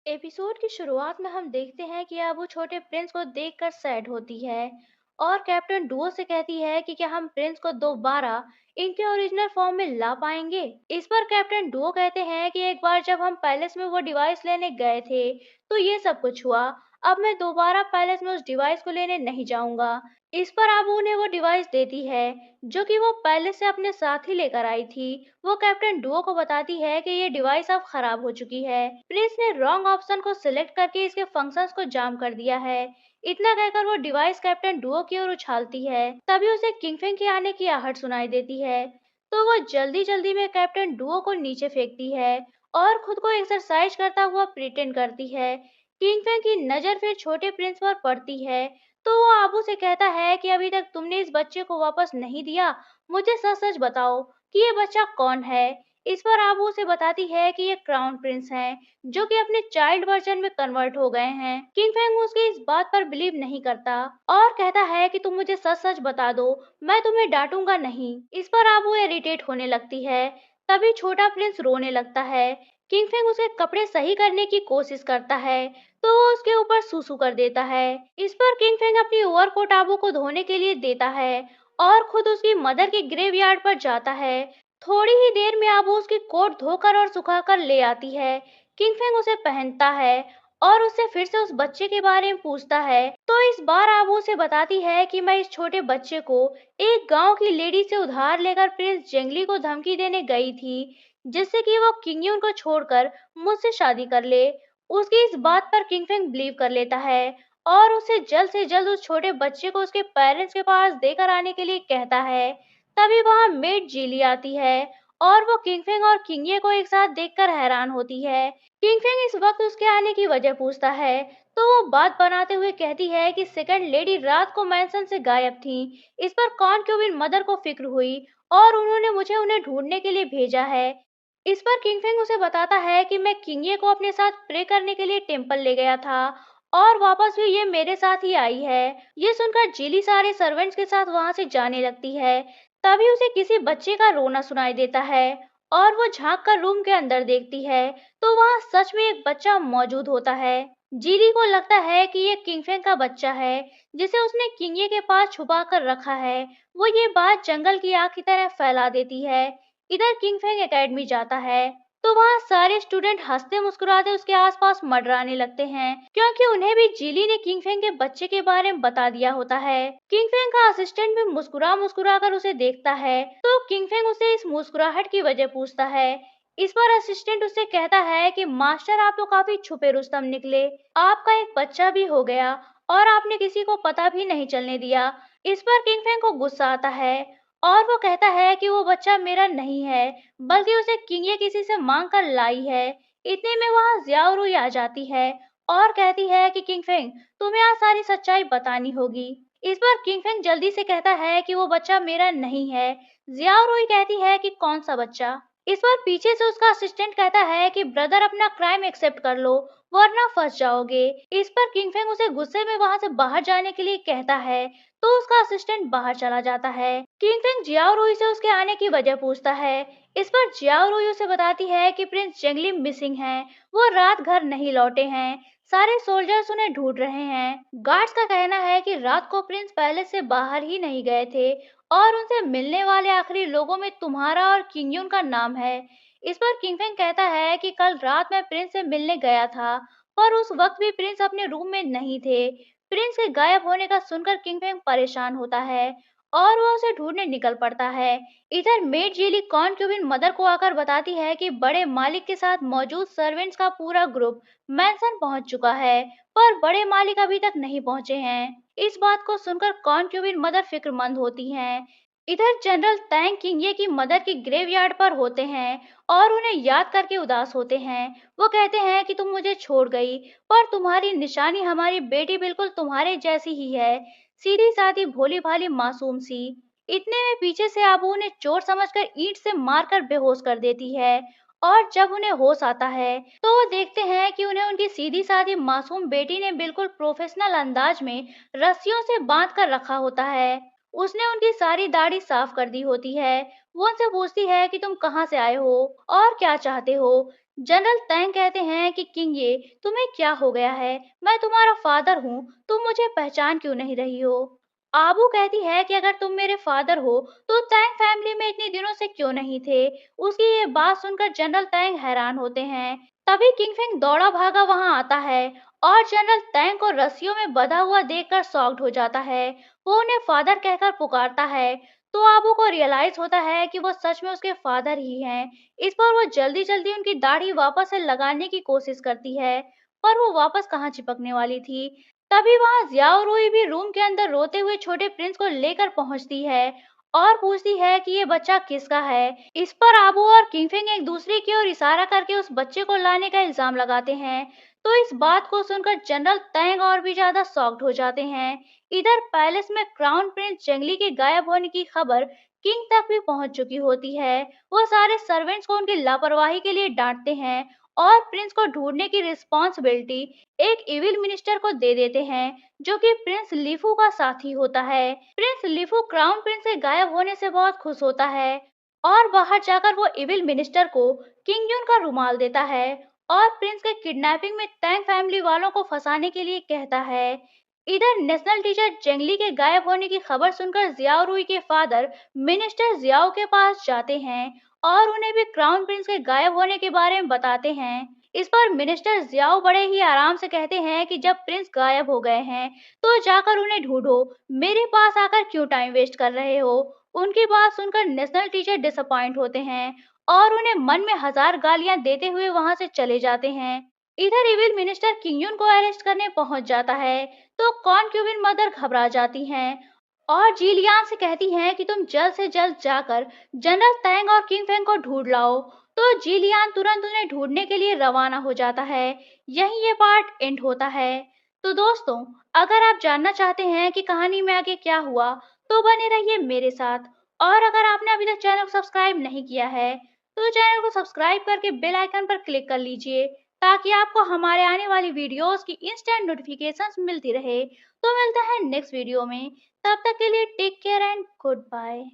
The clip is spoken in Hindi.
एपिसोड की शुरुआत में हम देखते हैं कि अब वो छोटे प्रिंस को देखकर सैड होती है और कैप्टन डुओ से कहती है कि क्या हम प्रिंस को दोबारा इनके ओरिजिनल फॉर्म में ला पाएंगे। इस पर कैप्टन डुओ कहते हैं कि एक बार जब हम पैलेस में वो डिवाइस लेने गए थे तो ये सब कुछ हुआ। अब मैं दोबारा पैलेस में उस डिवाइस को लेने नहीं जाऊंगा। इस पर अब उन्हें वो डिवाइस देती है जो कि वो पैलेस से अपने साथ ही लेकर आई थी। वो कैप्टन डुओ को बताती है कि ये डिवाइस अब खराब हो चुकी है। प्रिंस ने रॉन्ग ऑप्शन को सिलेक्ट करके इसके फंक्शंस को जाम कर दिया है। इतना कहकर वो डिवाइस कैप्टन डुओ की ओर उछालती है। तभी उसे किंगफिंग के आने की आहट सुनाई देती है, तो वो जल्दी जल्दी में कैप्टन डुओ को नीचे फेंकती है और खुद को एक्सरसाइज करता हुआ प्रिटेंड करती है। किंगफिंग की नजर फिर छोटे प्रिंस पर पड़ती है, तो वो आबू से कहता है कि अभी तक तुमने इस बच्चे को वापस नहीं दिया। मुझे सच सच बताओ कि ये बच्चा कौन है। इस पर आबू उसे बताती है कि ये क्राउन प्रिंस हैं, जो कि अपने चाइल्ड वर्जन में कन्वर्ट हो गए हैं। किंग फेंग उसकी इस बात पर बिलीव नहीं करता और कहता है कि तुम मुझे सच सच बता दो, मैं तुम्हें डांटूंगा नहीं। इस पर आबू इरिटेट होने लगती है। तभी छोटा प्रिंस रोने लगता है। किंग फेंग उसके कपड़े सही करने की कोशिश करता है, तो वो उसके ऊपर सूसू कर देता है। इस पर किंग फेंग अपनी ओवरकोट आबू को धोने के लिए देता है और खुद उसकी मदर के ग्रेवयार्ड पर जाता है। थोड़ी ही देर में आबू उसकी कोट धोकर और सुखाकर ले आती है। किंगफिंग उसे पहनता है और उससे फिर से उस बच्चे के बारे में पूछता है, तो इस बार आबू उसे बताती है कि मैं इस छोटे बच्चे को एक गांव की लेडी से उधार लेकर प्रिंस जेंगली को धमकी देने गई थी, जिससे कि वो किंगयून को छोड़कर मुझसे शादी कर ले। उसकी इस बात पर किंगफिंग बिलीव कर लेता है और उसे जल्द से जल्द उस छोटे बच्चे को उसके पेरेंट्स के पास देकर आने के लिए कहता है। तभी वहां मेड जीली आती है और वो किंगफिंग और किंगये को एक साथ देखकर हैरान होती है। किंगफिंग इस वक्त उसके आने की वजह पूछता है, तो वो बात बनाते हुए कहती है कि सेकंड लेडी रात को मैंसन से गायब थी। इस पर कॉनक्यूबिन मदर को फिक्र हुई और उन्होंने मुझे उन्हें ढूंढने के लिए भेजा है। इस पर किंगफिंग उसे बताता है कि मैं किंगये को अपने साथ प्रे करने के लिए टेंपल ले गया था और वापस भी ये मेरे साथ ही आई है। ये सुनकर जीली सारे सर्वेंट्स के साथ वहां से जाने लगती है। तभी उसे किसी बच्चे का रोना सुनाई देता है और वो झांक कर रूम के अंदर देखती है, तो वहां सच में एक बच्चा मौजूद होता है। जीली को लगता है कि ये किंगफेंग का बच्चा है, जिसे उसने किंगये के पास छुपा कर रखा है। वो ये बात जंगल की आग की तरह फैला देती है। इधर किंगफेंग एकेडमी जाता है, तो वहाँ सारे स्टूडेंट हंसते मुस्कुराते उसके आसपास मंडराने लगते हैं, क्योंकि उन्हें भी जीली ने किंगफेंग के बच्चे के बारे में बता दिया होता है। किंगफेंग का असिस्टेंट भी मुस्कुरा मुस्कुरा कर उसे देखता है, तो किंगफेंग उसे इस मुस्कुराहट की वजह पूछता है। इस पर असिस्टेंट उससे कहता है कि मास्टर आप तो काफी छुपे रुस्तम निकले, आपका एक बच्चा भी हो गया और आपने किसी को पता भी नहीं चलने दिया। इस पर किंगफेंग को गुस्सा आता है और वो कहता है कि वो बच्चा मेरा नहीं है, बल्कि उसे किंगये किसी से मांग कर लाई है। इतने में वहां जियाओ रुई आ जाती है और कहती है कि किंगफेंग तुम्हें आज सारी सच्चाई बतानी होगी। इस पर किंगफेंग जल्दी से कहता है कि वो बच्चा मेरा नहीं है। जियाओ रुई कहती है कि कौन सा बच्चा। इस पर पीछे से उसका असिस्टेंट कहता है कि ब्रदर अपना क्राइम एक्सेप्ट कर लो, वरना फंस जाओगे। इस पर किंगफेंग उसे गुस्से में वहां से बाहर जाने के लिए कहता है, तो उसका असिस्टेंट बाहर चला जाता है। किंगफिंग जियाओ रुई से उसके आने की वजह पूछता है। इस पर जियाओ रुई उसे बताती है कि प्रिंस जेंगली मिसिंग हैं, वो रात घर नहीं लौटे हैं, सारे सोल्जर्स उन्हें ढूंढ रहे हैं। गार्ड्स का कहना है कि रात को प्रिंस पैलेस से बाहर ही नहीं गए थे और उनसे मिलने वाले आखिरी लोगों में तुम्हारा और किंगयून का नाम है। इस पर किंगफिंग कहता है कि कल रात मैं प्रिंस से मिलने गया था, पर उस वक्त भी प्रिंस अपने रूम में नहीं थे। प्रिंस के गायब होने का सुनकर किंगफिंग परेशान होता है और वो उसे ढूंढने निकल पड़ता है। इधर मेड जेली कॉनक्यूबिन मदर को आकर बताती है कि बड़े मालिक के साथ मौजूद सर्वेंट्स का पूरा ग्रुप मैंसन पहुंच चुका है, पर बड़े मालिक अभी तक नहीं पहुंचे हैं। इस बात को सुनकर कॉनक्यूबिन मदर फिक्रमंद होती हैं। इधर जनरल तैंग किंगये की मदर की ग्रेवयार्ड पर होते हैं और उन्हें याद करके उदास होते हैं। वो कहते हैं कि तुम मुझे छोड़ गई, पर तुम्हारी निशानी हमारी बेटी बिल्कुल तुम्हारे जैसी ही है, सीधी सादी भोली भाली मासूम सी। इतने में पीछे से आबू उन्हें चोर समझकर ईंट से मारकर बेहोश कर देती है और जब उन्हें होश आता है तो वो देखते हैं कि उन्हें उनकी सीधी सादी मासूम बेटी ने बिल्कुल प्रोफेशनल अंदाज में रस्सियों से बांध कर रखा होता है। उसने उनकी सारी दाढ़ी साफ कर दी होती है। वो उनसे पूछती है कि तुम कहाँ से आए हो और क्या चाहते हो। जनरल तैंग कहते हैं कि किंग ये तुम्हें क्या हो गया है? मैं तुम्हारा फादर हूँ, तुम मुझे पहचान क्यों नहीं रही हो? आबू कहती है कि अगर तुम मेरे फादर हो तो तैंग फैमिली में इतने दिनों से क्यों नहीं थे? उसकी ये बात सुनकर जनरल तैंग हैरान होते हैं। तभी किंगफिंग दौड़ा भागा वहां आता है और जनरल तैंग को रस्सियों में बंधा हुआ देखकर शॉक्ड हो जाता है। वो उन्हें फादर कहकर पुकारता है। तो आबू को रियलाइज होता है कि वो सच में उसके फादर ही हैं। इस पर वो जल्दी-जल्दी उनकी दाढ़ी वापस से लगाने की कोशिश करती है, पर वो वापस कहाँ चिपकने वाली थी। तभी वहाँ ज़ियाओ रुई भी रूम के अंदर रोते हुए छोटे प्रिंस को लेकर पहुँचती है और पूछती है कि ये बच्चा किसका है। इस पर आबू और किंगफिंग एक दूसरे की ओर इशारा करके उस बच्चे को लाने का इल्जाम लगाते हैं। तो इस बात को सुनकर जनरल तैंग और भी ज्यादा शॉक्ड हो जाते हैं। इधर पैलेस में क्राउन प्रिंस जंगली के गायब होने की खबर किंग तक भी पहुंच चुकी होती है। वो सारे सर्वेंट्स को उनकी लापरवाही के लिए डांटते हैं और प्रिंस को ढूंढने की रिस्पॉन्सिबिलिटी एक इविल मिनिस्टर को दे देते हैं, जो कि प्रिंस लीफू का साथी होता है। प्रिंस लीफू क्राउन प्रिंस के गायब होने से बहुत खुश होता है और बाहर जाकर वो इविल मिनिस्टर को किंग यून का रुमाल देता है और प्रिंस के किडनैपिंग में तैंग फैमिली वालों को फंसाने के लिए कहता है। इधर नेशनल टीचर जेंगली के गायब होने की खबर सुनकर जियाओ रुई के फादर मिनिस्टर जियाओ के पास जाते हैं और उन्हें भी क्राउन प्रिंस के गायब होने के बारे में बताते हैं। इस पर मिनिस्टर जियाओ बड़े ही आराम से कहते हैं कि जब प्रिंस गायब हो गए हैं तो जाकर उन्हें ढूंढो, मेरे पास आकर क्यों टाइम वेस्ट कर रहे हो। उनकी बात सुनकर नेशनल टीचर डिसअपॉइंट होते हैं और उन्हें मन में हजार गालियां देते हुए वहां से चले जाते हैं। इधर इविल मिनिस्टर किंगयुन को अरेस्ट करने पहुंच जाता है तो कॉनक्यूबिन मदर घबरा जाती हैं और जीलियान से कहती हैं कि तुम जल्द से जल्द जाकर जनरल तैंग और किंग फेंग को ढूंढ लाओ। तो जीलियान तुरंत उन्हें ढूंढने के लिए रवाना हो जाता है। यहीं ये पार्ट एंड होता है। तो दोस्तों, अगर आप जानना चाहते हैं कि कहानी में आगे क्या हुआ तो बने रहिए मेरे साथ। और अगर आपने अभी तक चैनल को सब्सक्राइब नहीं किया है तो चैनल को सब्सक्राइब करके बेल आइकन पर क्लिक कर लीजिए ताकि आपको हमारे आने वाली वीडियोस की इंस्टेंट नोटिफिकेशंस मिलती रहे। तो मिलते हैं नेक्स्ट वीडियो में। तब तक के लिए take care and good bye.